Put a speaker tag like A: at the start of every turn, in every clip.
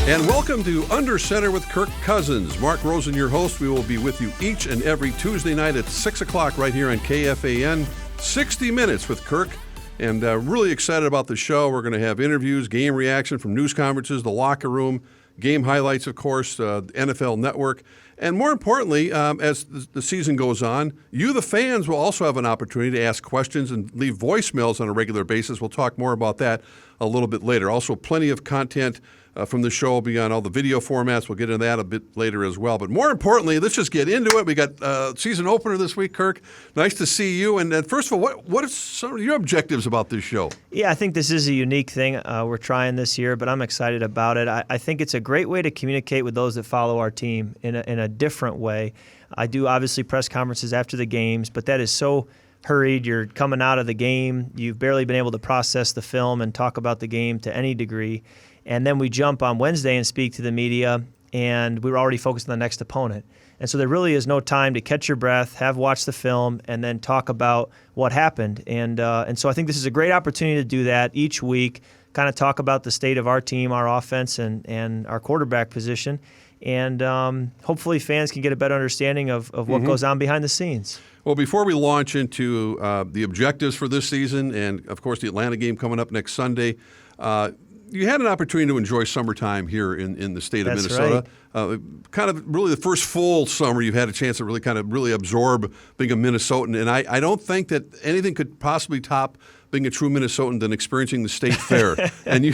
A: And welcome to Under Center with Kirk Cousins. Mark Rosen, your host. We will be with you each and every Tuesday night at 6 o'clock right here on KFAN. 60 Minutes with Kirk. And really excited about the show. We're going to have interviews, game reaction from news conferences, the locker room, game highlights, of course, NFL Network. And more importantly, as the season goes on, you, the fans, will also have an opportunity to ask questions and leave voicemails on a regular basis. We'll talk more about that a little bit later. Also, plenty of content from the show will be on all the video formats. We'll get into that a bit later as well. But more importantly, let's just get into it. We got season opener this week, Kirk. Nice to see you. And first of all, what are some of your objectives about this show?
B: Yeah, I think this is a unique thing we're trying this year, but I'm excited about it. I think it's a great way to communicate with those that follow our team in a different way. I do obviously press conferences after the games, but that is so hurried. You're coming out of the game. You've barely been able to process the film and talk about the game to any degree. And then we jump on Wednesday and speak to the media, and we were already focused on the next opponent. And so there really is no time to catch your breath, have watched the film, and then talk about what happened. And so I think this is a great opportunity to do that each week, kind of talk about the state of our team, our offense, and our quarterback position. And hopefully fans can get a better understanding of what goes on behind the scenes.
A: Well, before we launch into the objectives for this season and, of course, the Atlanta game coming up next Sunday, you had an opportunity to enjoy summertime here in the state of Minnesota.
B: Right.
A: Kind of really the first full summer you've had a chance to really absorb being a Minnesotan. And I don't think that anything could possibly top being a true Minnesotan than experiencing the state fair. And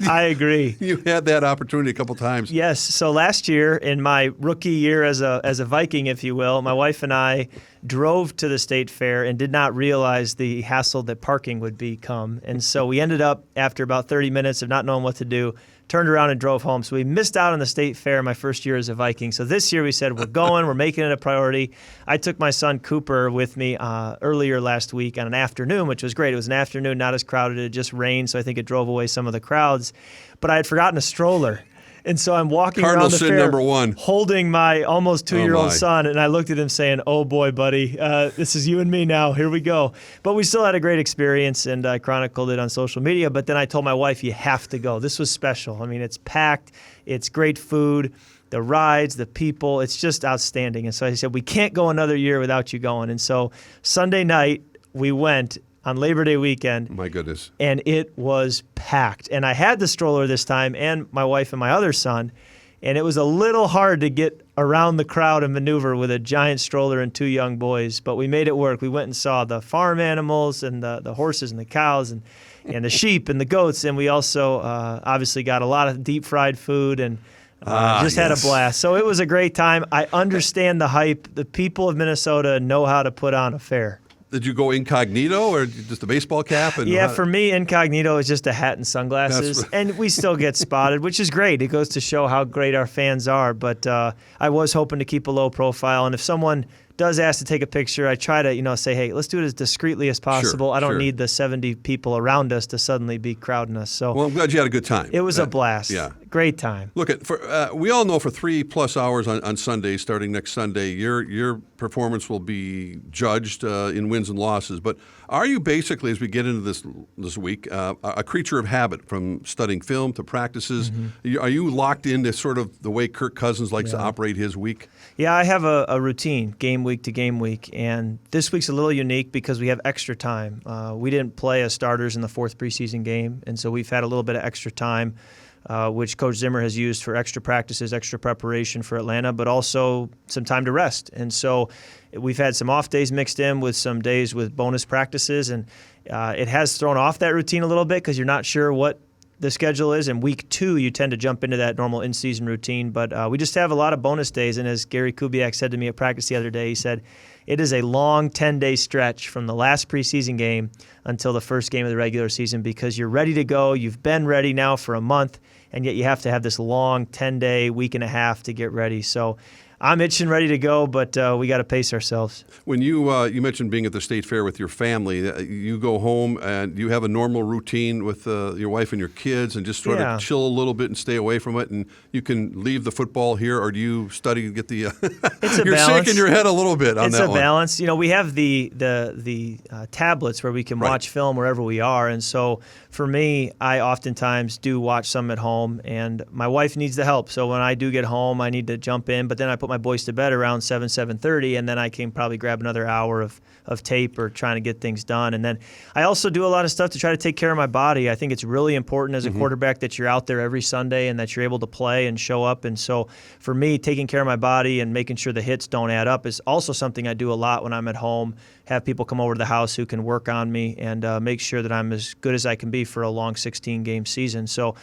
B: I agree.
A: You had that opportunity a couple times.
B: Yes. So last year, in my rookie year as a Viking, if you will, my wife and I drove to the state fair and did not realize the hassle that parking would become. And so we ended up, after about 30 minutes of not knowing what to do, turned around and drove home. So we missed out on the state fair my first year as a Viking. So this year we said, we're going, we're making it a priority. I took my son Cooper with me earlier last week on an afternoon, which was great. It was an afternoon, not as crowded. It just rained, so I think it drove away some of the crowds. But I had forgotten a stroller. And so I'm walking
A: Cardinal
B: around the
A: sin
B: fair
A: number one.
B: holding my almost 2-year-old son, and I looked at him saying, oh boy, buddy, this is you and me now. Here we go. But we still had a great experience, and I chronicled it on social media. But then I told my wife, you have to go. This was special. I mean, it's packed. It's great food. The rides, the people, it's just outstanding. And so I said, we can't go another year without you going. And so Sunday night, we went on Labor Day weekend.
A: My goodness.
B: And it was packed. And I had the stroller this time and my wife and my other son, and it was a little hard to get around the crowd and maneuver with a giant stroller and 2 young boys, but we made it work. We went and saw the farm animals and the horses and the cows and the sheep and the goats, and we also obviously got a lot of deep-fried food and had a blast. So it was a great time. I understand the hype. The people of Minnesota know how to put on a fair.
A: Did you go incognito or just a baseball cap?
B: For me, incognito is just a hat and sunglasses. And we still get spotted, which is great. It goes to show how great our fans are. But I was hoping to keep a low profile. And if someone does ask to take a picture, I try to say, hey, let's do it as discreetly as possible. I don't need the 70 people around us to suddenly be crowding us. So,
A: well, I'm glad you had a good time.
B: It was a blast.
A: Yeah.
B: Great time.
A: Look, we all know for 3+ hours on Sunday, starting next Sunday, your performance will be judged in wins and losses. But are you basically, as we get into this week, a creature of habit from studying film to practices? Mm-hmm. Are you locked into sort of the way Kirk Cousins likes to operate his week?
B: Yeah, I have a routine, game week to game week, and this week's a little unique because we have extra time. We didn't play as starters in the 4th preseason game, and so we've had a little bit of extra time, which Coach Zimmer has used for extra practices, extra preparation for Atlanta, but also some time to rest. And so we've had some off days mixed in with some days with bonus practices, and it has thrown off that routine a little bit because you're not sure what the schedule is. In week 2, you tend to jump into that normal in-season routine. But we just have a lot of bonus days. And as Gary Kubiak said to me at practice the other day, he said, it is a long 10-day stretch from the last preseason game until the first game of the regular season because you're ready to go. You've been ready now for a month, and yet you have to have this long 10-day, week and a half to get ready. So I'm itching, ready to go, but we got to pace ourselves.
A: When you mentioned being at the State Fair with your family, you go home and you have a normal routine with your wife and your kids and just sort of chill a little bit and stay away from it, and you can leave the football here, or do you study and get the
B: it's a
A: you're
B: balance.
A: shaking your head a little bit on that one.
B: It's a balance. You know, we have the tablets where we can watch film wherever we are, and so for me, I oftentimes do watch some at home, and my wife needs the help. So when I do get home, I need to jump in, but then I put my boys to bed around 7:30, and then I can probably grab another hour of tape or trying to get things done. And then I also do a lot of stuff to try to take care of my body. I think it's really important as a quarterback that you're out there every Sunday and that you're able to play and show up. And so for me, taking care of my body and making sure the hits don't add up is also something I do a lot when I'm at home. Have people come over to the house who can work on me and make sure that I'm as good as I can be for a long 16-game season. So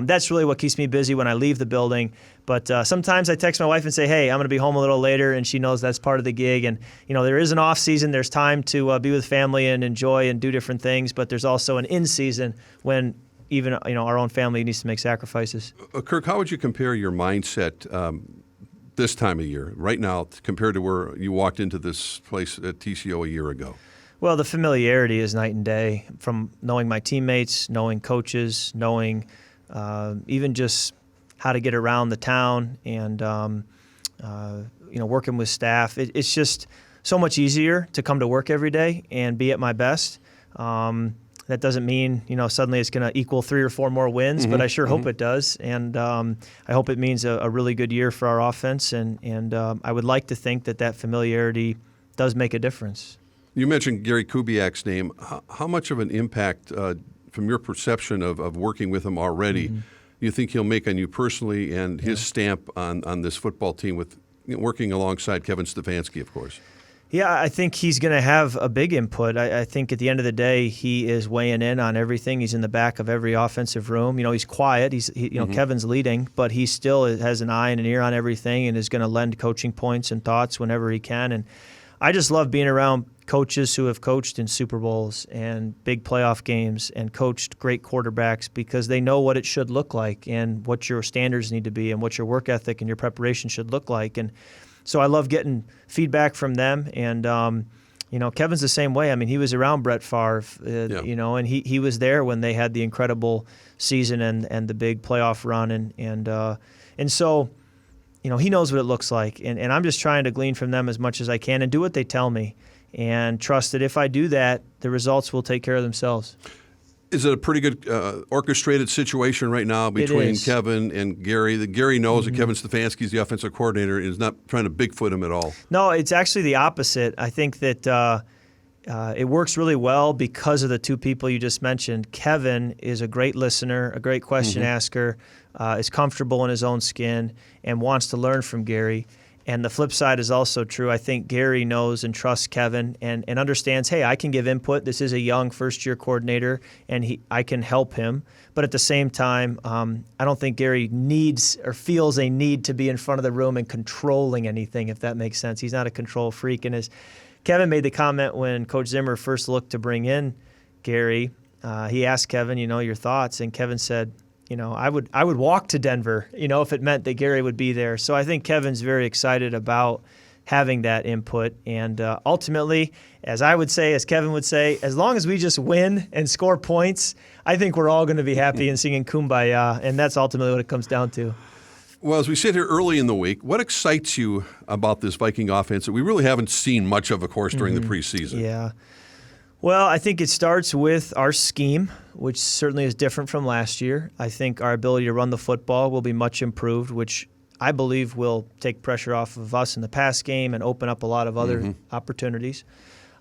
B: that's really what keeps me busy when I leave the building. But sometimes I text my wife and say, hey, I'm going to be home a little later, and she knows that's part of the gig. And, you know, there is an off season. There's time to be with family and enjoy and do different things. But there's also an in season when even, you know, our own family needs to make sacrifices.
A: Kirk, how would you compare your mindset this time of year, right now, compared to where you walked into this place at TCO a year ago?
B: Well, the familiarity is night and day, from knowing my teammates, knowing coaches, knowing even just how to get around the town and, you know, working with staff. It's just so much easier to come to work every day and be at my best. That doesn't mean, you know, suddenly it's going to equal 3 or 4 more wins, but I sure hope it does. And I hope it means a really good year for our offense. And I would like to think that familiarity does make a difference.
A: You mentioned Gary Kubiak's name. How much of an impact, from your perception of working with him already, do you think he'll make on you personally and his stamp on this football team with working alongside Kevin Stefanski, of course?
B: Yeah, I think he's going to have a big input. I think at the end of the day, he is weighing in on everything. He's in the back of every offensive room. You know, he's quiet. You know, Kevin's leading, but he still has an eye and an ear on everything and is going to lend coaching points and thoughts whenever he can. And I just love being around coaches who have coached in Super Bowls and big playoff games and coached great quarterbacks, because they know what it should look like and what your standards need to be and what your work ethic and your preparation should look like. And so I love getting feedback from them. And, you know, Kevin's the same way. I mean, he was around Brett Favre, you know, and he was there when they had the incredible season and the big playoff run. And so, you know, he knows what it looks like. And I'm just trying to glean from them as much as I can and do what they tell me and trust that if I do that, the results will take care of themselves.
A: Is it a pretty good orchestrated situation right now between Kevin and Gary? Gary knows that Kevin Stefanski is the offensive coordinator and is not trying to Bigfoot him at all.
B: No, it's actually the opposite. I think that it works really well because of the two people you just mentioned. Kevin is a great listener, a great question asker, is comfortable in his own skin, and wants to learn from Gary. And the flip side is also true. I think Gary knows and trusts Kevin and understands, hey, I can give input. This is a young first-year coordinator, and I can help him. But at the same time, I don't think Gary needs or feels a need to be in front of the room and controlling anything, if that makes sense. He's not a control freak. And as Kevin made the comment when Coach Zimmer first looked to bring in Gary, he asked Kevin, you know, your thoughts, and Kevin said, you know, I would walk to Denver, you know, if it meant that Gary would be there. So I think Kevin's very excited about having that input. And ultimately, as I would say, as Kevin would say, as long as we just win and score points, I think we're all going to be happy and singing Kumbaya. And that's ultimately what it comes down to.
A: Well, as we sit here early in the week, what excites you about this Viking offense that we really haven't seen much of course, during the preseason?
B: Yeah. Well, I think it starts with our scheme, which certainly is different from last year. I think our ability to run the football will be much improved, which I believe will take pressure off of us in the pass game and open up a lot of other opportunities.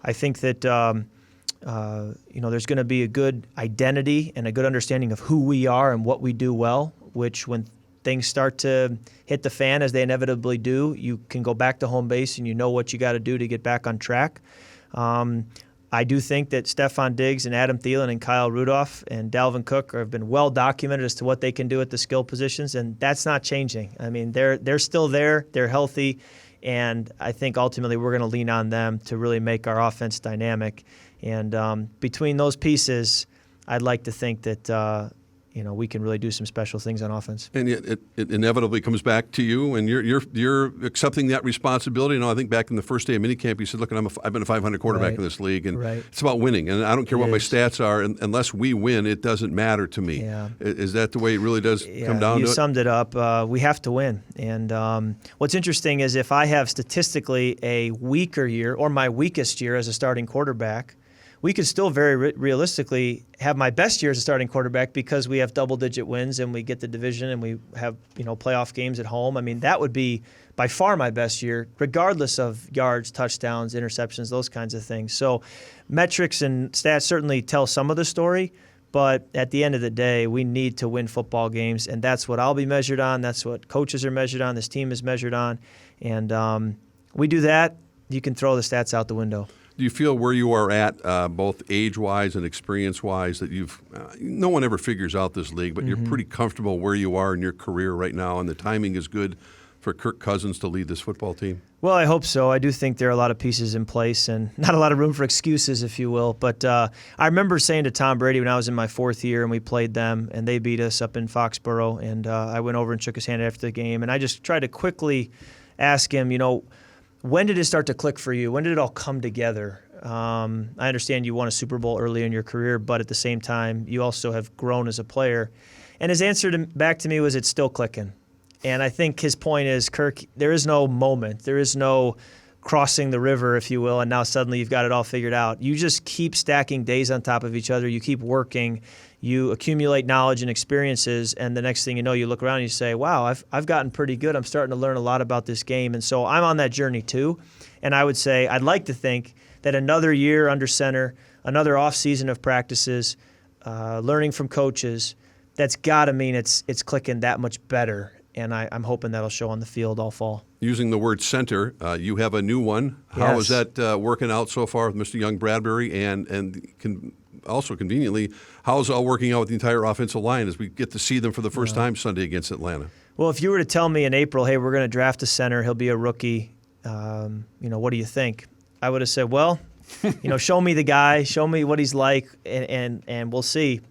B: I think that you know, there's going to be a good identity and a good understanding of who we are and what we do well, which when things start to hit the fan, as they inevitably do, you can go back to home base and you know what you got to do to get back on track. I do think that Stephon Diggs and Adam Thielen and Kyle Rudolph and Dalvin Cook have been well documented as to what they can do at the skill positions, and that's not changing. I mean, they're still there, they're healthy, and I think ultimately we're going to lean on them to really make our offense dynamic. And between those pieces, I'd like to think that we can really do some special things on offense.
A: And it inevitably comes back to you, and you're accepting that responsibility. I think back in the first day of minicamp, you said, "Look, I've been a 500 quarterback in this league, and it's about winning. And I don't care what my stats are, unless we win, it doesn't matter to me."
B: Yeah.
A: Is that the way it really does come down to it?
B: You summed it up. We have to win. And what's interesting is if I have statistically a weaker year or my weakest year as a starting quarterback, we could still very realistically have my best year as a starting quarterback because we have double-digit wins and we get the division and we have playoff games at home. I mean, that would be by far my best year, regardless of yards, touchdowns, interceptions, those kinds of things. So metrics and stats certainly tell some of the story, but at the end of the day, we need to win football games, and that's what I'll be measured on. That's what coaches are measured on. This team is measured on. And we do that, you can throw the stats out the window.
A: Do you feel where you are at, both age-wise and experience-wise, that no one ever figures out this league, but you're pretty comfortable where you are in your career right now, and the timing is good for Kirk Cousins to lead this football team?
B: Well, I hope so. I do think there are a lot of pieces in place and not a lot of room for excuses, if you will. But I remember saying to Tom Brady when I was in my 4th year and we played them and they beat us up in Foxborough, and I went over and shook his hand after the game, and I just tried to quickly ask him, when did it start to click for you? When did it all come together? I understand you won a Super Bowl early in your career, but at the same time, you also have grown as a player. And his answer back to me was, it's still clicking. And I think his point is, Kirk, there is no moment. There is no crossing the river, if you will, and now suddenly you've got it all figured out. You just keep stacking days on top of each other. You keep working. You accumulate knowledge and experiences, and the next thing you know, you look around and you say, wow, I've gotten pretty good. I'm starting to learn a lot about this game. And so I'm on that journey too. And I would say I'd like to think that another year under center, another off season of practices, learning from coaches, that's got to mean it's clicking that much better. And I'm hoping that'll show on the field all fall.
A: Using the word center, you have a new one. How is that working out so far with Mr. Young Bradbury? And also conveniently, how is it all working out with the entire offensive line as we get to see them for the first time Sunday against Atlanta?
B: Well, if you were to tell me in April, hey, we're going to draft a center, he'll be a rookie, what do you think? I would have said, well, show me the guy, show me what he's like, and we'll see.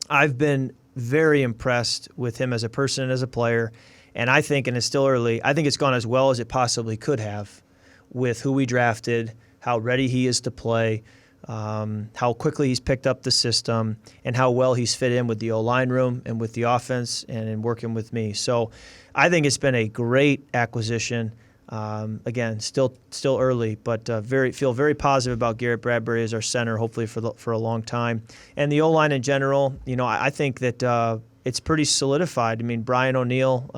B: I've been very impressed with him as a person and as a player, and I think, and it's still early, I think it's gone as well as it possibly could have with who we drafted, how ready he is to play, how quickly he's picked up the system, and how well he's fit in with the O-line room and with the offense and in working with me. So I think it's been a great acquisition. Again, still early, but feel very positive about Garrett Bradbury as our center, hopefully for a long time. And the O-line in general, I think that it's pretty solidified. I mean, Brian O'Neill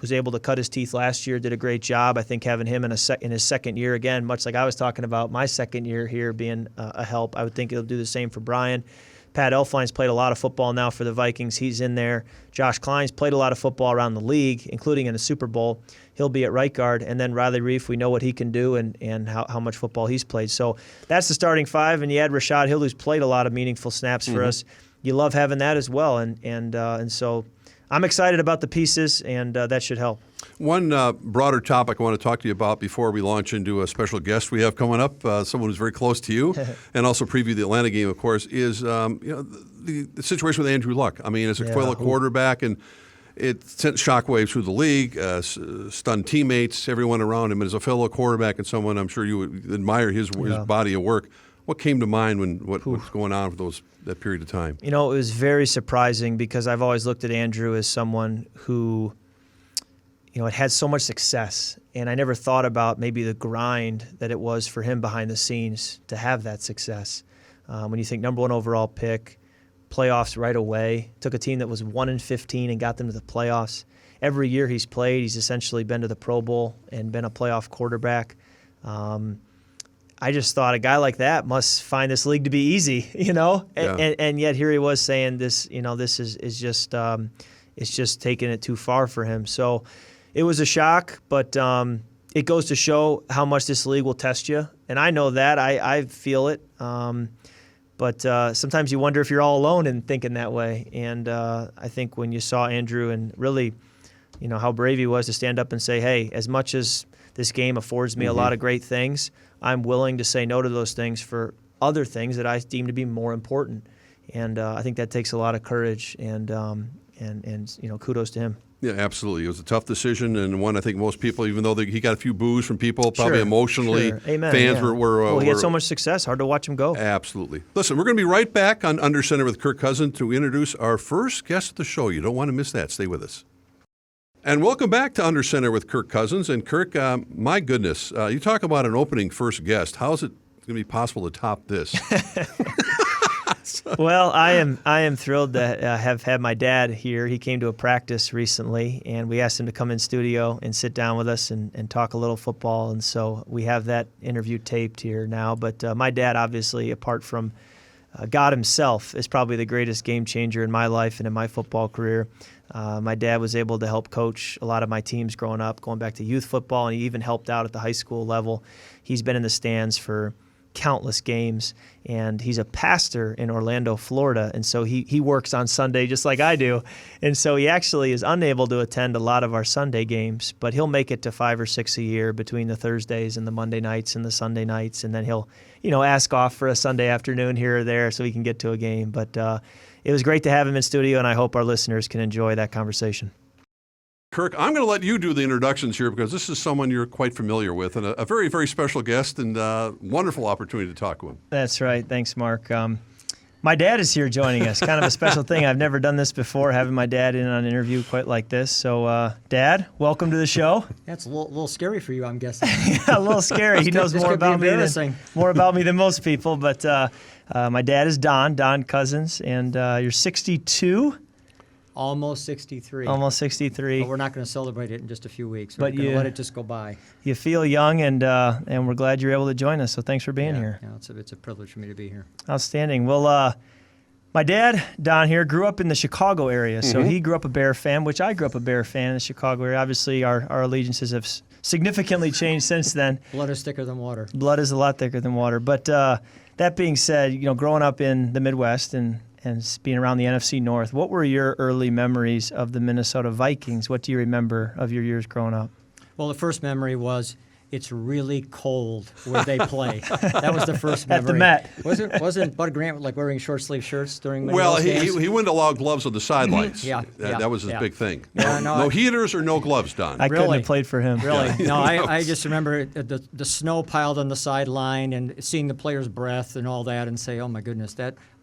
B: was able to cut his teeth last year, did a great job. I think having him in his second year, again, much like I was talking about my second year here being a help, I would think it'll do the same for Brian. Pat Elflein's played a lot of football now for the Vikings. He's in there. Josh Klein's played a lot of football around the league, including in the Super Bowl. He'll be at right guard. And then Riley Reif, we know what he can do and how much football he's played. So that's the starting five. And you add Rashad Hill, who's played a lot of meaningful snaps for us. You love having that as well. And so I'm excited about the pieces, and that should help.
A: One broader topic I want to talk to you about before we launch into a special guest we have coming up, someone who's very close to you, and also preview the Atlanta game, of course, is the situation with Andrew Luck. I mean, as a fellow quarterback, and it sent shockwaves through the league, stunned teammates, everyone around him. And as a fellow quarterback and someone I'm sure you would admire his body of work, what came to mind when what was going on for that period of time?
B: It was very surprising because I've always looked at Andrew as someone who had so much success, and I never thought about maybe the grind that it was for him behind the scenes to have that success. When you think number 1 overall pick, playoffs right away, took a team that was 1-15 and got them to the playoffs. Every year he's played, he's essentially been to the Pro Bowl and been a playoff quarterback. I just thought a guy like that must find this league to be easy, and yet here he was saying this, this is just it's just taking it too far for him. So it was a shock, but it goes to show how much this league will test you. And I know that. I feel it. But sometimes you wonder if you're all alone in thinking that way. And I think when you saw Andrew and really, how brave he was to stand up and say, hey, as much as this game affords me a lot of great things, I'm willing to say no to those things for other things that I deem to be more important. And I think that takes a lot of courage, and kudos to him.
A: Yeah, absolutely. It was a tough decision, and one I think most people, even though he got a few boos from people, probably emotionally, fans were
B: well, he had so much success, hard to watch him go.
A: Absolutely. Listen, we're going to be right back on Under Center with Kirk Cousins to introduce our first guest of the show. You don't want to miss that. Stay with us. And welcome back to Under Center with Kirk Cousins. And Kirk, my goodness, you talk about an opening first guest. How is it going to be possible to top this?
B: Well, I am thrilled to have had my dad here. He came to a practice recently, and we asked him to come in studio and sit down with us and talk a little football. And so we have that interview taped here now. But my dad, obviously, apart from God himself, is probably the greatest game changer in my life and in my football career. My dad was able to help coach a lot of my teams growing up, going back to youth football, and he even helped out at the high school level. He's been in the stands for countless games, and he's a pastor in Orlando, Florida, and so he works on Sunday just like I do, and so he actually is unable to attend a lot of our Sunday games, but he'll make it to 5 or 6 a year between the Thursdays and the Monday nights and the Sunday nights, and then he'll ask off for a Sunday afternoon here or there so he can get to a game. But it was great to have him in studio, and I hope our listeners can enjoy that conversation.
A: Kirk, I'm going to let you do the introductions here because this is someone you're quite familiar with and a very, very special guest and wonderful opportunity to talk to him.
B: That's right. Thanks, Mark. My dad is here joining us. Kind of a special thing. I've never done this before, having my dad in on an interview quite like this. So, Dad, welcome to the show.
C: That's a little scary for you, I'm guessing.
B: Yeah, a little scary. He knows more about me than most people. But my dad is Don Cousins, and you're 62.
C: Almost 63.
B: Almost 63.
C: But we're not going to celebrate it in just a few weeks. We're going to let it just go by.
B: You feel young, and we're glad you're able to join us. So thanks for being here.
C: Yeah, it's a privilege for me to be here.
B: Outstanding. Well, my dad, Don here, grew up in the Chicago area. So he grew up a Bear fan, which I grew up a Bear fan in the Chicago area. Obviously, our allegiances have significantly changed since then.
C: Blood is thicker than water.
B: Blood is a lot thicker than water. But that being said, growing up in the Midwest and being around the NFC North, what were your early memories of the Minnesota Vikings? What do you remember of your years growing up?
C: Well, the first memory was it's really cold where they play. That was the first memory.
B: At the Met.
C: Wasn't Bud Grant running short sleeve shirts during the
A: games? He wouldn't allow gloves on the sidelines. That was his big thing. No heaters or no gloves, Don.
B: I couldn't have played for him.
C: Really? No, I just remember the snow piled on the sideline and seeing the players' breath and all that and say, oh my goodness,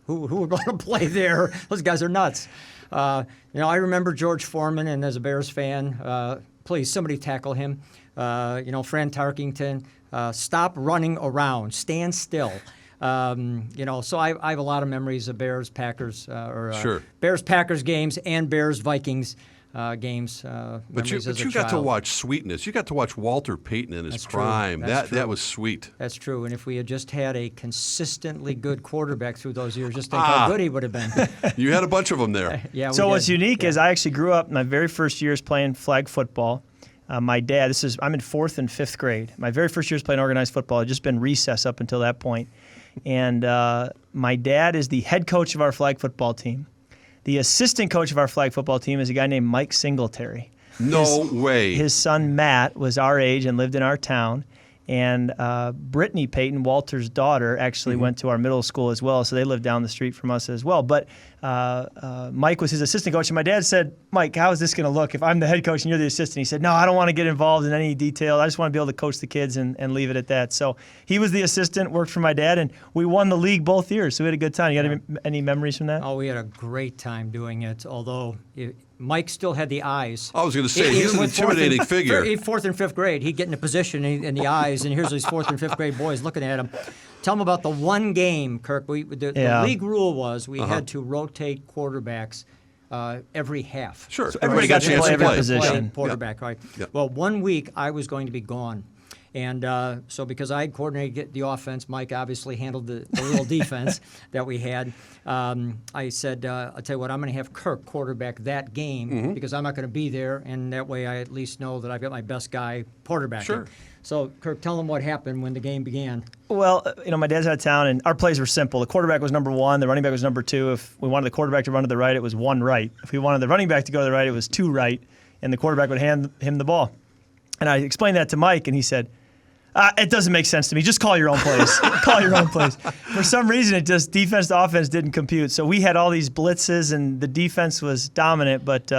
C: who would want to play there? Those guys are nuts. I remember George Foreman, and as a Bears fan, please, somebody tackle him. Fran Tarkington, stop running around, stand still. So I have a lot of memories of Bears, Packers, Bears, Packers games and Bears, Vikings games.
A: But you got to watch sweetness. You got to watch Walter Payton in his prime. That was sweet.
C: That's true. And if we had just had a consistently good quarterback through those years, just think how good he would have been.
A: You had a bunch of them there.
C: Yeah.
B: So what's unique is I actually grew up my very first years playing flag football. My dad, I'm in 4th and 5th grade. My very first years playing organized football had just been recess up until that point. And my dad is the head coach of our flag football team. The assistant coach of our flag football team is a guy named Mike Singletary.
A: No way.
B: His son, Matt, was our age and lived in our town. And Brittany Payton, Walter's daughter, actually went to our middle school as well, so they lived down the street from us as well. But Mike was his assistant coach, and my dad said, Mike, how is this going to look if I'm the head coach and you're the assistant? He said, no, I don't want to get involved in any detail. I just want to be able to coach the kids and leave it at that. So he was the assistant, worked for my dad, and we won the league both years, so we had a good time. You got any memories from that?
C: Oh, we had a great time doing it, although Mike still had the eyes.
A: I was going to say, he's an intimidating figure.
C: 4th and 5th grade, he'd get in a position in the eyes, and here's these 4th and 5th grade boys looking at him. Tell them about the one game, Kirk. The league rule was we had to rotate quarterbacks every half.
A: Sure.
B: So everybody got to play every position.
C: Quarterback, right? Yep. Well, 1 week I was going to be gone. And so because I had coordinated the offense, Mike obviously handled the little defense that we had. I said, I'll tell you what, I'm going to have Kirk quarterback that game because I'm not going to be there, and that way I at least know that I've got my best guy quarterbacking.
A: Sure.
C: So, Kirk, tell them what happened when the game began.
B: Well, my dad's out of town, and our plays were simple. The quarterback was number 1. The running back was number 2. If we wanted the quarterback to run to the right, it was 1 right. If we wanted the running back to go to the right, it was 2 right, and the quarterback would hand him the ball. And I explained that to Mike, and he said, It doesn't make sense to me. Just call your own plays. Call your own plays. For some reason, defense to offense didn't compute. So we had all these blitzes, and the defense was dominant. But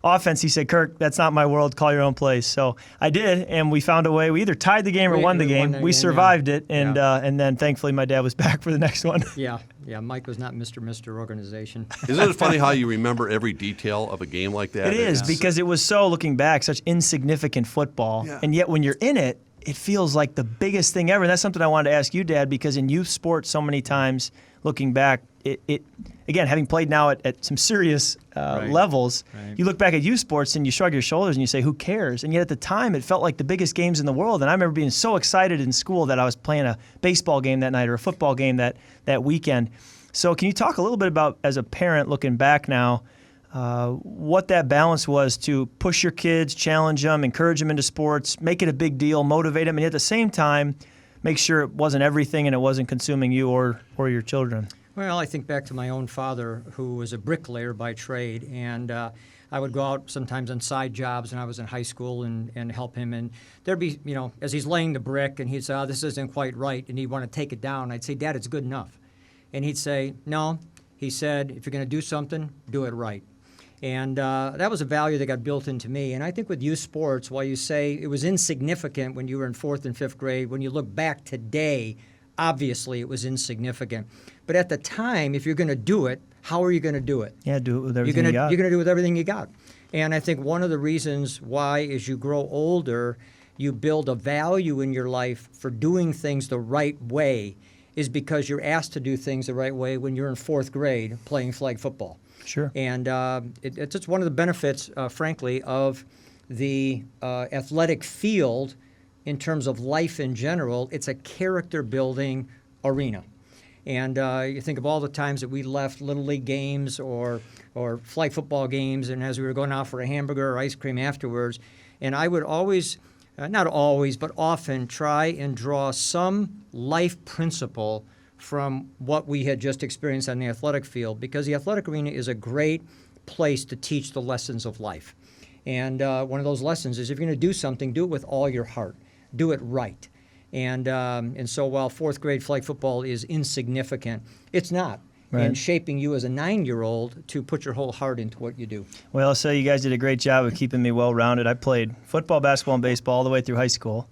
B: offense, he said, Kirk, that's not my world. Call your own plays. So I did, and we found a way. We either tied the game or won the game. We survived it, and then thankfully my dad was back for the next one.
C: Yeah. Mike was not Mr. Organization.
A: Isn't it funny how you remember every detail of a game like that?
B: It is, because it was so, looking back, such insignificant football. Yeah. And yet when you're in it, it feels like the biggest thing ever. And that's something I wanted to ask you, Dad, because in youth sports so many times, looking back, it again, having played now at some serious levels, you look back at youth sports and you shrug your shoulders and you say, who cares? And yet at the time, it felt like the biggest games in the world. And I remember being so excited in school that I was playing a baseball game that night or a football game that weekend. So can you talk a little bit about, as a parent looking back now, what that balance was to push your kids, challenge them, encourage them into sports, make it a big deal, motivate them, and at the same time, make sure it wasn't everything and it wasn't consuming you or your children?
C: Well, I think back to my own father, who was a bricklayer by trade, and I would go out sometimes on side jobs when I was in high school and help him. And there'd be, as he's laying the brick, and he'd say, oh, this isn't quite right, and he'd want to take it down. I'd say, Dad, it's good enough. And he'd say, no. He said, if you're going to do something, do it right. And that was a value that got built into me. And I think with youth sports, while you say it was insignificant when you were in 4th and 5th grade, when you look back today, obviously it was insignificant. But at the time, if you're going to do it, how are you going to do it?
B: Yeah, do it with everything you got.
C: You're going to do it with everything you got. And I think one of the reasons why, as you grow older, you build a value in your life for doing things the right way is because you're asked to do things the right way when you're in 4th grade playing flag football.
B: Sure.
C: And it's just one of the benefits, frankly, of the athletic field in terms of life in general. It's a character-building arena. And you think of all the times that we left Little League games or flag football games, and as we were going out for a hamburger or ice cream afterwards, and I would always, not always, but often try and draw some life principle from what we had just experienced on the athletic field, because the athletic arena is a great place to teach the lessons of life. And one of those lessons is if you're going to do something, do it with all your heart. Do it right. And so while 4th grade flag football is insignificant, it's not. Right. And shaping you as a 9-year-old to put your whole heart into what you do.
B: Well, I'll say you guys did a great job of keeping me well-rounded. I played football, basketball, and baseball all the way through high school.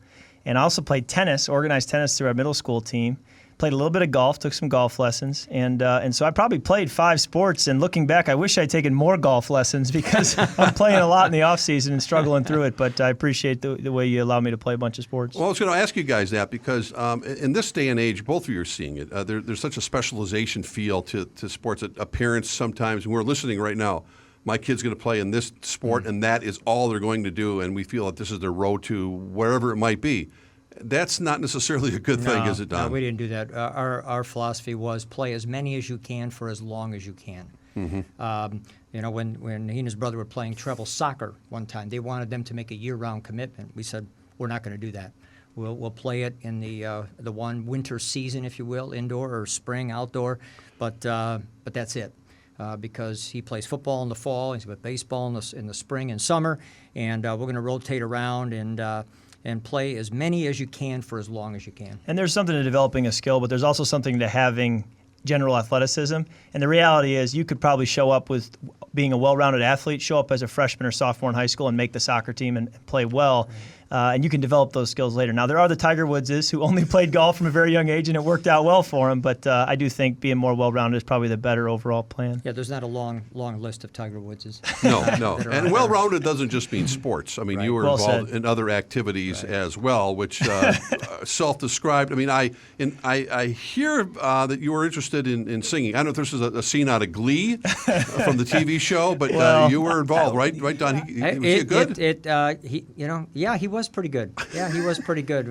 B: And I also played tennis, organized tennis through our middle school team. Played a little bit of golf, took some golf lessons, and so I probably played 5 sports. And looking back, I wish I'd taken more golf lessons because I'm playing a lot in the off season and struggling through it. But I appreciate the way you allow me to play a bunch of sports.
A: Well, I was going to ask you guys that because in this day and age, both of you are seeing it. There's such a specialization feel to sports that parents sometimes, and we're listening right now, my kid's going to play in this sport, and that is all they're going to do, and we feel that this is their road to wherever it might be. That's not necessarily a good thing, is it, Don?
C: No, we didn't do that. Our philosophy was play as many as you can for as long as you can. Mm-hmm. When he and his brother were playing travel soccer one time, they wanted them to make a year-round commitment. We said, we're not going to do that. We'll play it in the one winter season, if you will, indoor or spring, outdoor, but that's it. Because he plays football in the fall, he's got baseball in the spring and summer, and we're going to rotate around and play as many as you can for as long as you can.
B: And there's something to developing a skill, but there's also something to having general athleticism. And the reality is you could probably show up with being a well-rounded athlete, show up as a freshman or sophomore in high school and make the soccer team and play well. And you can develop those skills later. Now, there are the Tiger Woodses who only played golf from a very young age, and it worked out well for them. But I do think being more well-rounded is probably the better overall plan.
C: Yeah, there's not a long list of Tiger Woodses.
A: No. And well-rounded doesn't just mean sports. I mean, you were involved in other activities as well, which self-described. I mean, I hear that you were interested in singing. I don't know if this is a scene out of Glee from the TV show, but you were involved, right, Don? Was he good?
C: He was pretty good. Yeah, he was pretty good.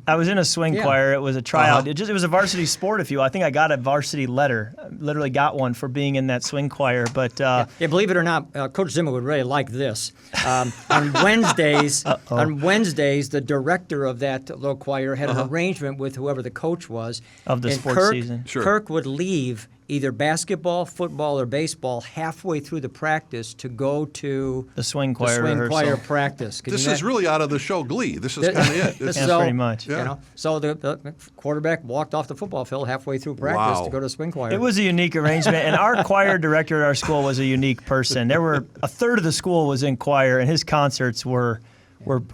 B: I was in a swing choir. It was a tryout. It was a varsity sport, if you will. I think I got a varsity letter. I literally got one for being in that swing choir. But
C: believe it or not, Coach Zimmer would really like this. On Wednesdays, the director of that little choir had an arrangement with whoever the coach was
B: of the sports season.
C: Kirk would leave either basketball, football, or baseball halfway through the practice to go to
B: the swing choir
C: choir practice.
A: This is really out of the show Glee. This is kind of it.
B: That's pretty much.
A: Yeah.
C: So the quarterback walked off the football field halfway through practice to go to swing choir.
B: It was a unique arrangement, and our choir director at our school was a unique person. There were a third of the school was in choir, and his concerts were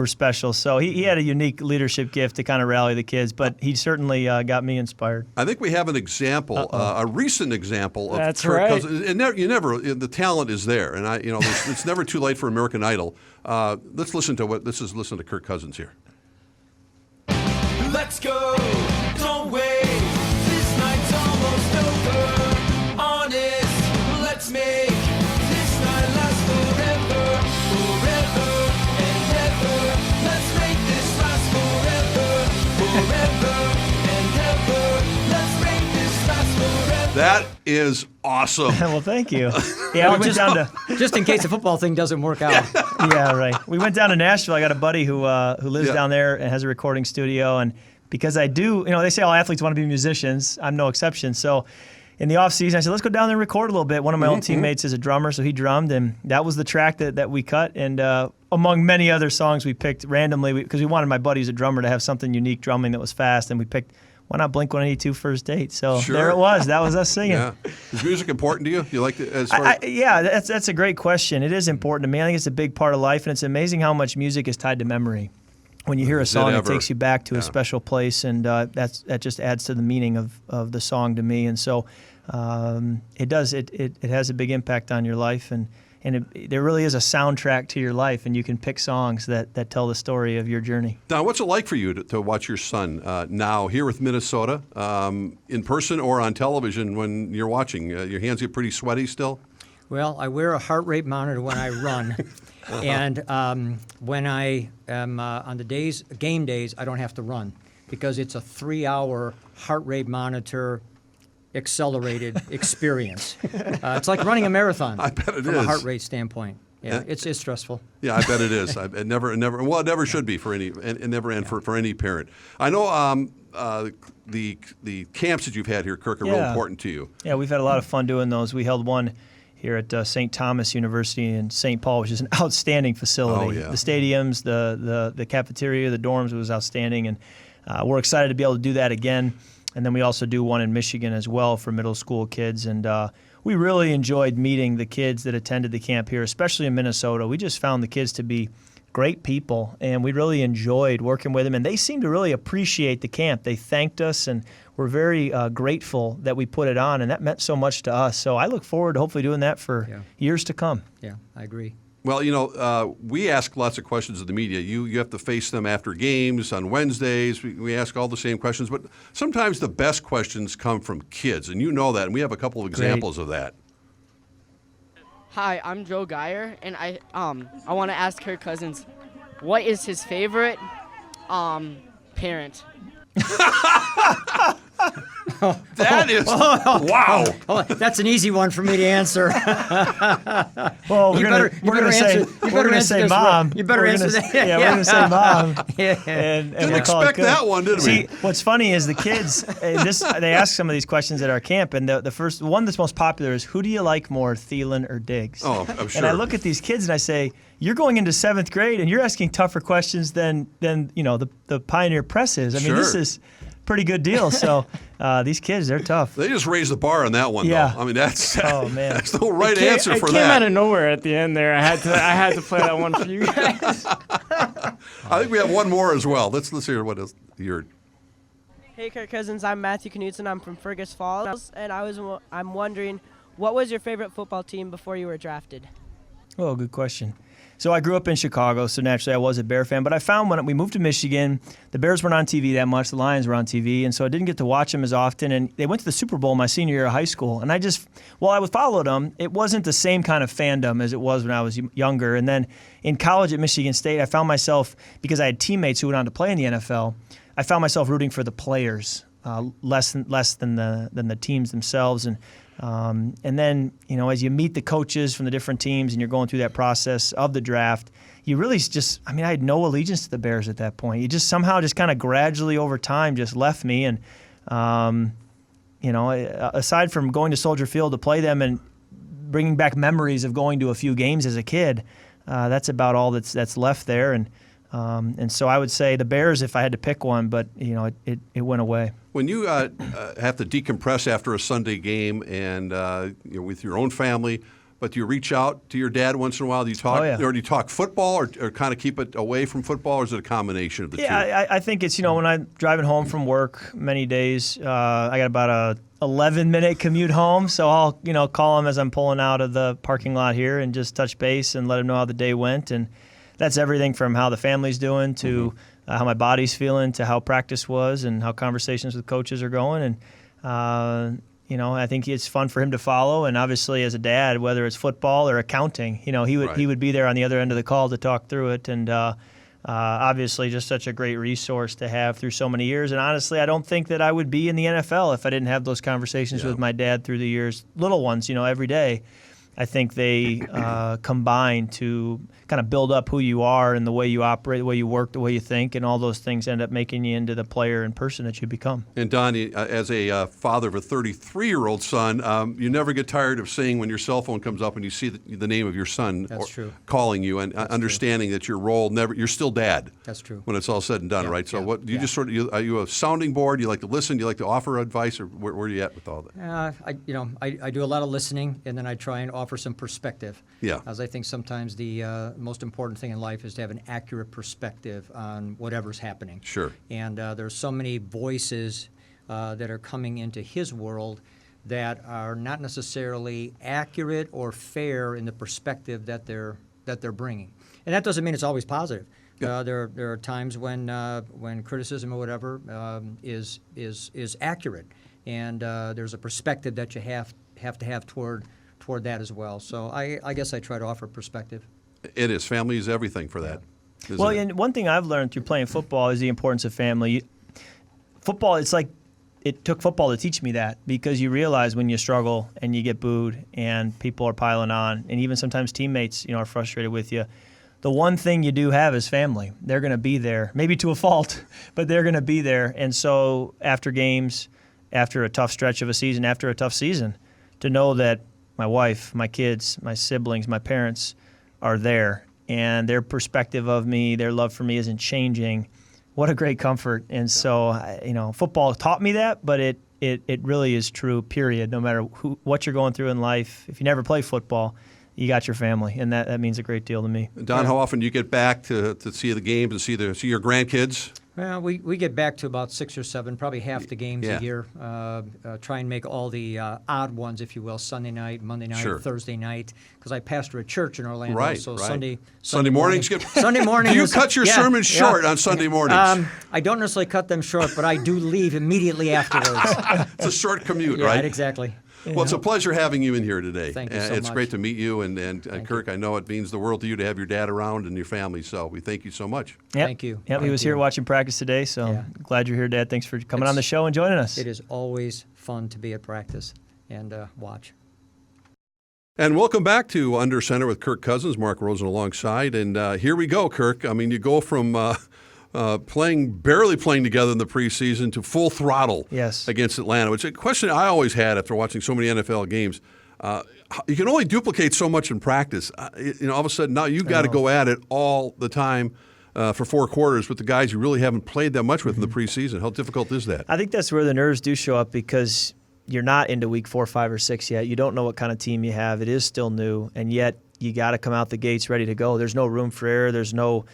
B: special. So he had a unique leadership gift to kind of rally the kids, but he certainly got me inspired.
A: I think we have an example, a recent example of
D: That's
A: Kirk
D: right.
A: Cousins. And the talent is there, and it's never too late for American Idol. Let's listen to Kirk Cousins here.
E: Let's go, don't wait. This night's almost over. Honest, let's make this night last forever, forever and ever. Let's make this last forever, forever and ever. Let's make this last forever.
A: That is awesome.
B: Well, thank you. Yeah, we went down to
C: just in case the football thing doesn't work out.
B: Yeah, right. We went down to Nashville. I got a buddy who lives down there and has a recording studio. And because I do, they say all athletes want to be musicians. I'm no exception. So in the off season, I said, let's go down there and record a little bit. One of my old teammates is a drummer, so he drummed, and that was the track that we cut. And among many other songs we picked randomly, because we wanted my buddy who's a drummer to have something unique drumming that was fast, and we picked, why not Blink-182 First Date? So There it was. That was us singing.
A: Yeah. Is music important to you? You like it as far as...
B: Yeah, that's a great question. It is important to me. I think it's a big part of life, and it's amazing how much music is tied to memory. When you hear a song, it takes you back to a special place, and that just adds to the meaning of the song to me. And so it does. It has a big impact on your life, and there really is a soundtrack to your life, and you can pick songs that tell the story of your journey.
A: Don, what's it like for you to watch your son now here with Minnesota, in person or on television when you're watching? Your hands get pretty sweaty still?
C: Well, I wear a heart rate monitor when I run. And when I am on the game days, I don't have to run because it's a 3-hour heart rate monitor accelerated experience. It's like running a marathon.
A: I bet it
C: from
A: is.
C: a heart rate standpoint. Yeah, it's stressful.
A: Yeah, I bet it is. It never should be for any, and never end for any parent. I know the camps that you've had here, Kirk, are real important to you.
B: Yeah, we've had a lot of fun doing those. We held one here at St. Thomas University in St. Paul, which is an outstanding facility.
A: Oh, yeah.
B: The stadiums, the cafeteria, the dorms, it was outstanding, and we're excited to be able to do that again. And then we also do one in Michigan as well for middle school kids, and we really enjoyed meeting the kids that attended the camp here, especially in Minnesota. We just found the kids to be great people, and we really enjoyed working with them, and they seemed to really appreciate the camp. They thanked us, and we're very grateful that we put it on, and that meant so much to us. So I look forward to hopefully doing that for years to come.
C: Yeah, I agree.
A: Well, we ask lots of questions of the media. You have to face them after games on Wednesdays. We ask all the same questions, but sometimes the best questions come from kids, and you know that, and we have a couple of examples of that.
D: Hi, I'm Joe Geyer, and I want to ask Kirk Cousins, what is his favorite parent?
A: That is wow.
C: Oh, that's an easy one for me to answer.
B: Well, we're going to say mom.
C: You better answer that.
B: Yeah, we're going to say mom.
A: Didn't
B: we'll call it
A: expect that one, did we?
B: See, what's funny is the kids. They ask some of these questions at our camp, and the first one that's most popular is, who do you like more, Thielen or Diggs?
A: Oh, I'm sure.
B: And I look at these kids and I say, you're going into 7th grade and you're asking tougher questions than the Pioneer Press is. I mean, this is pretty good deal. So these kids, they're tough.
A: They just raised the bar on that one, though. I mean, that's that's the right answer for that.
D: It came out of nowhere at the end there. I had to play that one for you guys.
A: I think we have one more as well. Let's hear what is your.
F: Hey, Kirk Cousins. I'm Matthew Knudsen. I'm from Fergus Falls, and I'm wondering, what was your favorite football team before you were drafted?
B: Oh, good question. So I grew up in Chicago, so naturally I was a Bear fan. But I found when we moved to Michigan, the Bears weren't on TV that much. The Lions were on TV, and so I didn't get to watch them as often. And they went to the Super Bowl my senior year of high school. And I followed them. It wasn't the same kind of fandom as it was when I was younger. And then in college at Michigan State, I found myself, because I had teammates who went on to play in the NFL, I found myself rooting for the players less than the teams themselves. And then, as you meet the coaches from the different teams and you're going through that process of the draft, you really I had no allegiance to the Bears at that point. You just somehow just kind of gradually over time just left me. And aside from going to Soldier Field to play them and bringing back memories of going to a few games as a kid, that's about all that's left there. And so I would say the Bears if I had to pick one, but it went away.
A: When you have to decompress after a Sunday game and with your own family, but do you reach out to your dad once in a while? Do you talk, or do you talk football, or kind of keep it away from football, or is it a combination of the two?
B: Yeah, I think it's when I'm driving home from work many days, I got about a 11-minute commute home, so I'll call him as I'm pulling out of the parking lot here and just touch base and let him know how the day went. And that's everything from how the family's doing to how my body's feeling to how practice was and how conversations with coaches are going. And I think it's fun for him to follow. And obviously, as a dad, whether it's football or accounting, he would be there on the other end of the call to talk through it. And obviously, just such a great resource to have through so many years. And honestly, I don't think that I would be in the NFL if I didn't have those conversations with my dad through the years. Little ones, every day. I think they combine to kind of build up who you are and the way you operate, the way you work, the way you think, and all those things end up making you into the player and person that you become.
A: And Don, as a father of a 33-year-old son, you never get tired of saying when your cell phone comes up and you see the name of your son calling you, and understanding that your role you're still dad.
C: That's true.
A: When it's all said and done, right? So what do you just are you a sounding board? Do you like to listen? Do you like to offer advice, or where are you at with all that?
C: I do a lot of listening, and then I try and offer some perspective.
A: Yeah.
C: As I think sometimes the most important thing in life is to have an accurate perspective on whatever's happening.
A: Sure.
C: And there's so many voices that are coming into his world that are not necessarily accurate or fair in the perspective that they're bringing. And that doesn't mean it's always positive.
A: Yeah.
C: There are times when criticism or whatever is accurate, and there's a perspective that you have to have toward that as well. So I guess I try to offer perspective.
A: It is. Family is everything for that.
B: Well, and one thing I've learned through playing football is the importance of family. Football, it's like it took football to teach me that, because you realize when you struggle and you get booed and people are piling on, and even sometimes teammates are frustrated with you. The one thing you do have is family. They're going to be there, maybe to a fault, but they're going to be there. And so after games, after a tough stretch of a season, after a tough season, to know that my wife, my kids, my siblings, my parents are there, and their perspective of me, their love for me isn't changing. What a great comfort. And so, football taught me that, but it really is true, period. No matter what you're going through in life, if you never play football, you got your family, and that means a great deal to me.
A: Don, how often do you get back to see the games and see your grandkids?
C: Well, we get back to about 6 or 7, probably half the games a year. Try and make all the odd ones, if you will, Sunday night, Monday night, Thursday night, because I pastor a church in Orlando.
A: Right,
C: so
A: right.
C: Sunday
A: mornings.
C: Sunday morning.
A: Do you cut your sermons short on Sunday mornings?
C: I don't necessarily cut them short, but I do leave immediately afterwards.
A: It's a short commute,
C: right?
A: Right,
C: exactly.
A: Well, it's a pleasure having you in here today.
C: Thank you so
A: It's
C: much.
A: great to meet you, and Kirk, I know it means the world to you to have your dad around and your family, so we thank you so much.
B: Yep.
C: Thank you.
B: Yep, he was here watching practice today, so glad you're here, Dad. Thanks for coming on the show and joining us.
C: It is always fun to be at practice and watch.
A: And welcome back to Under Center with Kirk Cousins, Mark Rosen alongside, and here we go, Kirk. I mean, you go from barely playing together in the preseason to full throttle against Atlanta, which is a question I always had after watching so many NFL games. You can only duplicate so much in practice. All of a sudden now you've got to go at it all the time for 4 quarters with the guys you really haven't played that much with in the preseason. How difficult is that?
B: I think that's where the nerves do show up, because you're not into week 4, 5, or 6 yet. You don't know what kind of team you have. It is still new, and yet you got to come out the gates ready to go. There's no room for error. There's no,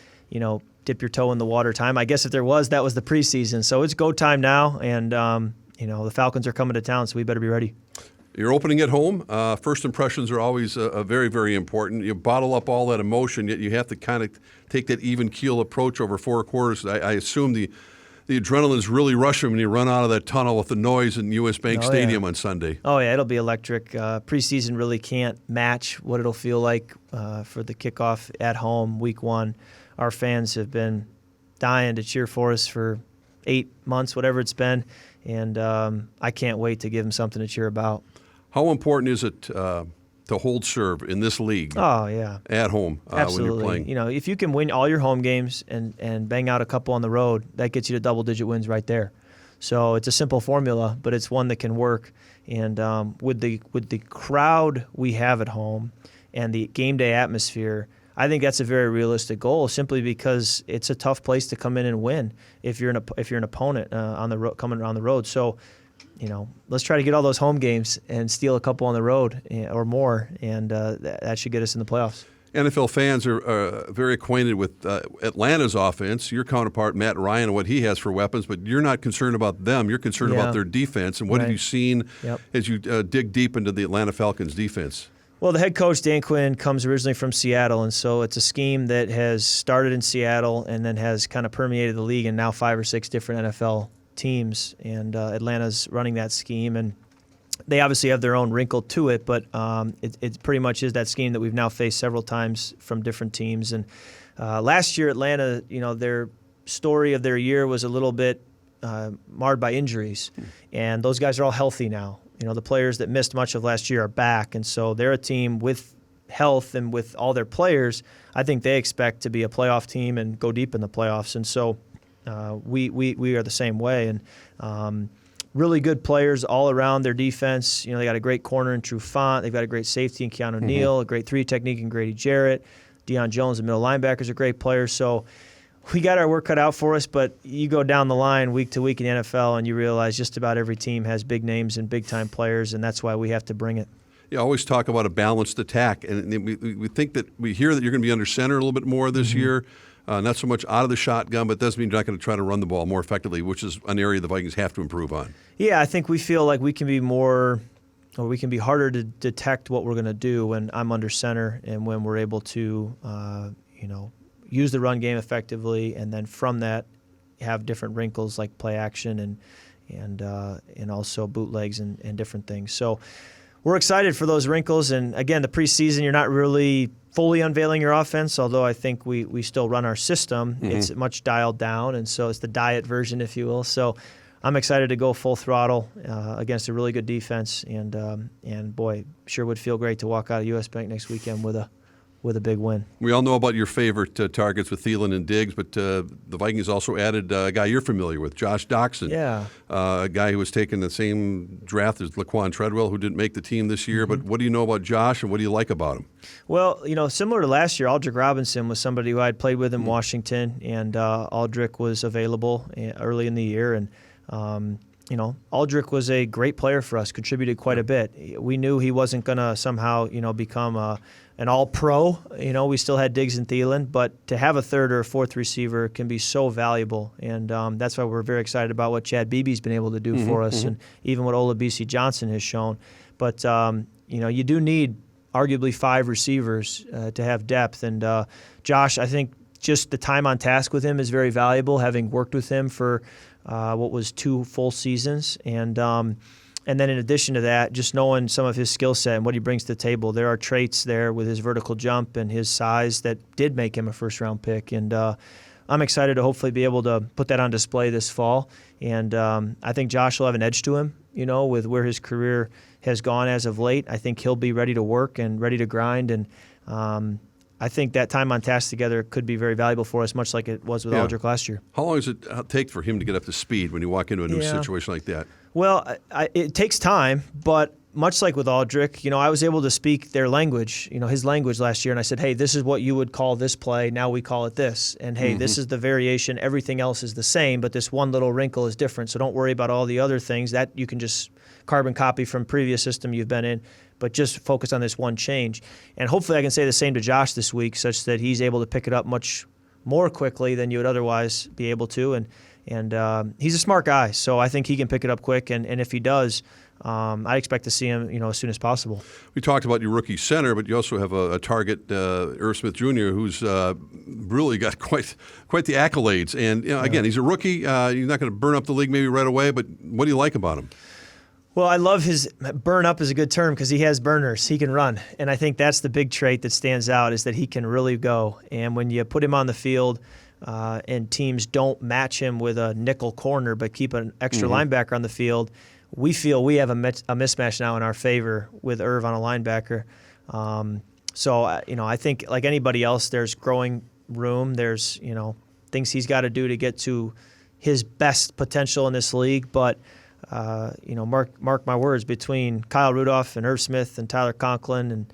B: dip your toe in the water time. I guess if there was, that was the preseason. So it's go time now, and the Falcons are coming to town, so we better be ready.
A: You're opening at home. First impressions are always very, very important. You bottle up all that emotion, yet you have to kind of take that even keel approach over 4 quarters. I assume the adrenaline's really rushing when you run out of that tunnel with the noise in U.S. Bank Stadium on Sunday.
B: Oh, yeah, it'll be electric. Preseason really can't match what it'll feel like for the kickoff at home, week 1. Our fans have been dying to cheer for us for 8 months, whatever it's been, and I can't wait to give them something to cheer about.
A: How important is it to hold serve in this league?
B: Oh, yeah.
A: At home
B: Absolutely.
A: when you're playing?
B: If you can win all your home games and bang out a couple on the road, that gets you to double-digit wins right there. So it's a simple formula, but it's one that can work. And with the crowd we have at home and the game day atmosphere, I think that's a very realistic goal, simply because it's a tough place to come in and win if you're an opponent coming on the road. So, let's try to get all those home games and steal a couple on the road or more, and that should get us in the playoffs.
A: NFL fans are very acquainted with Atlanta's offense, your counterpart, Matt Ryan, and what he has for weapons, but you're not concerned about them. You're concerned about their defense. And what have you seen as you dig deep into the Atlanta Falcons defense?
B: Well, the head coach, Dan Quinn, comes originally from Seattle, and so it's a scheme that has started in Seattle and then has kind of permeated the league and now 5 or 6 different NFL teams, and Atlanta's running that scheme. And they obviously have their own wrinkle to it, but it pretty much is that scheme that we've now faced several times from different teams. And last year, Atlanta, their story of their year was a little bit marred by injuries, and those guys are all healthy now. The players that missed much of last year are back, and so they're a team with health and with all their players. I think they expect to be a playoff team and go deep in the playoffs, and so we are the same way. And really good players all around their defense. They got a great corner in Trufant. They've got a great safety in Keanu Neal, a great 3 technique in Grady Jarrett. Deion Jones, the middle linebackers, are great players. So we got our work cut out for us, but you go down the line week to week in the NFL and you realize just about every team has big names and big-time players, and that's why we have to bring it.
A: You always talk about a balanced attack, and we think that we hear that you're going to be under center a little bit more this year, not so much out of the shotgun, but it doesn't mean you're not going to try to run the ball more effectively, which is an area the Vikings have to improve on. Yeah,
B: I think we feel like we can be more, or we can be harder to detect what we're going to do when I'm under center and when we're able to, use the run game effectively, and then from that have different wrinkles like play action and also bootlegs and different things. So we're excited for those wrinkles. And again, the preseason, you're not really fully unveiling your offense, although I think we still run our system. It's much dialed down, and so it's the diet version, if you will. So I'm excited to go full throttle against a really good defense, and boy, sure would feel great to walk out of US Bank next weekend with a big win.
A: We all know about your favorite targets with Thielen and Diggs, but the Vikings also added a guy you're familiar with, Josh Doxson.
B: Yeah.
A: A guy who was taken the same draft as Laquan Treadwell, who didn't make the team this year. But what do you know about Josh, and what do you like about him?
B: Well, similar to last year, Aldrick Robinson was somebody who I had played with in Washington, and Aldrick was available early in the year. And Aldrick was a great player for us, contributed quite a bit. We knew he wasn't going to somehow, become an all-pro. We still had Diggs and Thielen, but to have a third or a fourth receiver can be so valuable, and that's why we're very excited about what Chad Beebe's been able to do for us, and even what Olabisi Johnson has shown. But, you do need arguably 5 receivers to have depth, and Josh, I think just the time on task with him is very valuable, having worked with him for what was 2 full seasons, and then in addition to that, just knowing some of his skill set and what he brings to the table. There are traits there with his vertical jump and his size that did make him a first-round pick. And I'm excited to hopefully be able to put that on display this fall. And I think Josh will have an edge to him, with where his career has gone as of late. I think he'll be ready to work and ready to grind. And I think that time on task together could be very valuable for us, much like it was with Aldrick last year.
A: How long does it take for him to get up to speed when you walk into a new situation like that?
B: Well, it takes time, but much like with Aldrick, I was able to speak their language, his language last year, and I said, hey, this is what you would call this play, now we call it this, and hey, this is the variation, everything else is the same, but this one little wrinkle is different, so don't worry about all the other things. That you can just carbon copy from previous system you've been in, but just focus on this one change. And hopefully I can say the same to Josh this week, such that he's able to pick it up much more quickly than you would otherwise be able to, and he's a smart guy, so I think he can pick it up quick, and if he does, I expect to see him, as soon as possible.
A: We talked about your rookie center, but you also have a target, Irv Smith Jr., who's really got quite the accolades. And again, he's a rookie. You're not going to burn up the league maybe right away, but what do you like about him?
B: Well, I love his burn up is a good term because he has burners. He can run, and I think that's the big trait that stands out is that he can really go. And when you put him on the field, and teams don't match him with a nickel corner but keep an extra linebacker on the field, we feel we have a mismatch now in our favor with Irv on a linebacker. So I think like anybody else, there's growing room. There's things he's got to do to get to his best potential in this league. But mark my words, between Kyle Rudolph and Irv Smith and Tyler Conklin, and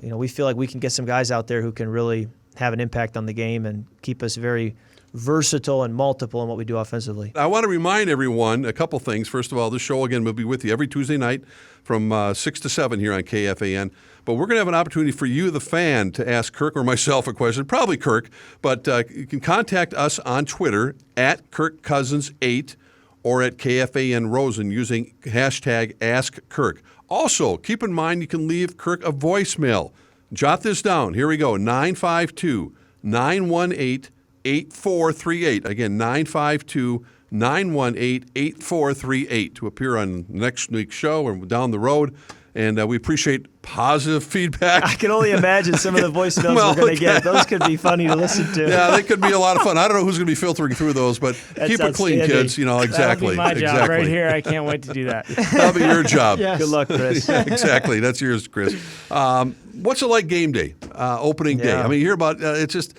B: we feel like we can get some guys out there who can really have an impact on the game and keep us very versatile and multiple in what we do offensively.
A: I want to remind everyone a couple things. First of all, this show, again, will be with you every Tuesday night from 6 to 7 here on KFAN. But we're going to have an opportunity for you, the fan, to ask Kirk or myself a question, probably Kirk. But you can contact us on Twitter at Kirk Cousins 8 or at KFAN Rosen using hashtag #AskKirk. Also, keep in mind you can leave Kirk a voicemail. Jot this down. Here we go, 952-918-8438. Again, 952-918-8438 to appear on next week's show or down the road. And we appreciate positive feedback.
B: I can only imagine some of the voicemails we're going to get. Those could be funny to listen to.
A: Yeah, they could be a lot of fun. I don't know who's going to be filtering through those, but keep it clean, kids. Exactly.
G: That'll be my job right here. I can't wait to do that.
A: That'll be your job.
C: Yes.
B: Good luck, Chris.
A: Yeah, exactly. That's yours, Chris. What's it like game day, opening day? I mean, you hear about it's just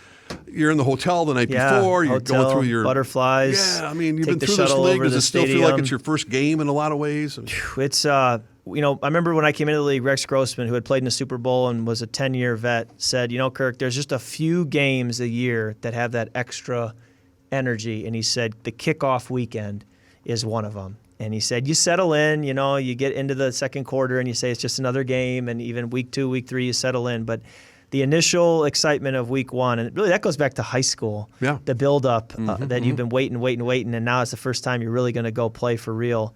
A: you're in the hotel the night before. You're going through your
B: butterflies.
A: Yeah, I mean, you've
B: take
A: been
B: the
A: through this
B: shuttle
A: league.
B: over
A: Does
B: the
A: it still feel
B: stadium.
A: like it's your first game in a lot of ways?
B: It's I remember when I came into the league, Rex Grossman, who had played in the Super Bowl and was a 10-year vet, said, Kirk, there's just a few games a year that have that extra energy. And he said the kickoff weekend is one of them. And he said, you settle in, you get into the second quarter and you say it's just another game. And even week 2, week 3, you settle in. But the initial excitement of week 1, and really that goes back to high school, the build-up that you've been waiting, and now it's the first time you're really going to go play for real.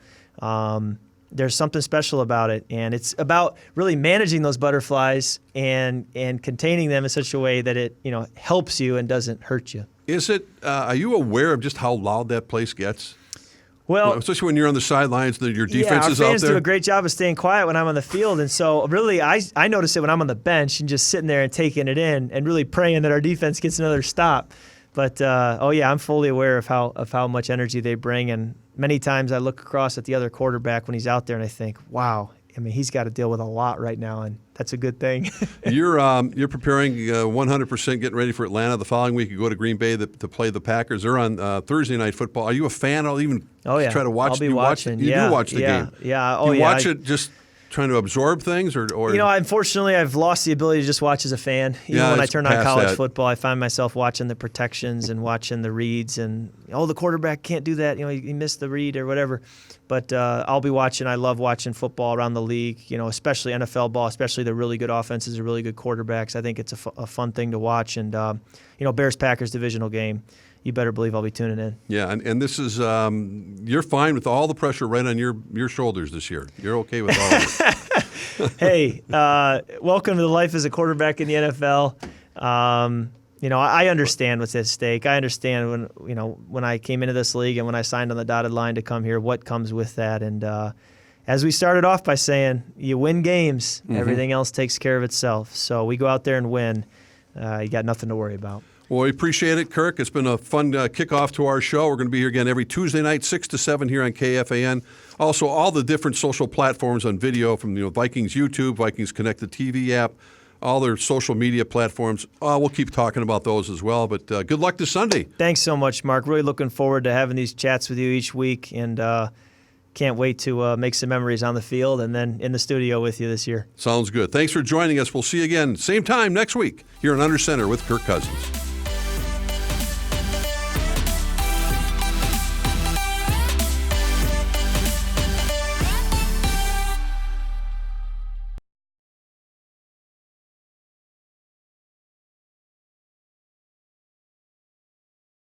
B: There's something special about it, and it's about really managing those butterflies and containing them in such a way that it helps you and doesn't hurt you.
A: Is it? Are you aware of just how loud that place gets?
B: Well,
A: especially when you're on the sidelines, your defense
B: our
A: is out
B: fans
A: there.
B: do a great job of staying quiet when I'm on the field, and so really I notice it when I'm on the bench and just sitting there and taking it in and really praying that our defense gets another stop. But I'm fully aware of how much energy they bring, and many times I look across at the other quarterback when he's out there and I think, wow, he's got to deal with a lot right now, and that's a good thing.
A: You're preparing 100%, getting ready for Atlanta. The following week you go to Green Bay to play the Packers. They're on Thursday Night Football. Are you a fan? I'll even try to watch.
B: I'll be watching.
A: You do watch the game.
B: Yeah.
A: You watch it just trying to absorb things, or
B: unfortunately, I've lost the ability to just watch as a fan. Even when I turn on college football, I find myself watching the protections and watching the reads, and the quarterback can't do that. He missed the read or whatever. But I'll be watching. I love watching football around the league. Especially NFL ball, especially the really good offenses, the really good quarterbacks. I think it's a fun thing to watch. And Bears Packers divisional game. You better believe I'll be tuning in.
A: Yeah, and this is you're fine with all the pressure right on your shoulders this year. You're okay with all of it.
B: Hey, welcome to the life as a quarterback in the NFL. I understand what's at stake. I understand when I came into this league and when I signed on the dotted line to come here, what comes with that. And as we started off by saying, you win games, everything else takes care of itself. So we go out there and win. You got nothing to worry about.
A: Well, we appreciate it, Kirk. It's been a fun kickoff to our show. We're going to be here again every Tuesday night, 6 to 7 here on KFAN. Also, all the different social platforms on video from Vikings YouTube, Vikings Connected TV app, all their social media platforms. We'll keep talking about those as well. But good luck this Sunday.
B: Thanks so much, Mark. Really looking forward to having these chats with you each week, and can't wait to make some memories on the field and then in the studio with you this year.
A: Sounds good. Thanks for joining us. We'll see you again, same time next week here on Under Center with Kirk Cousins.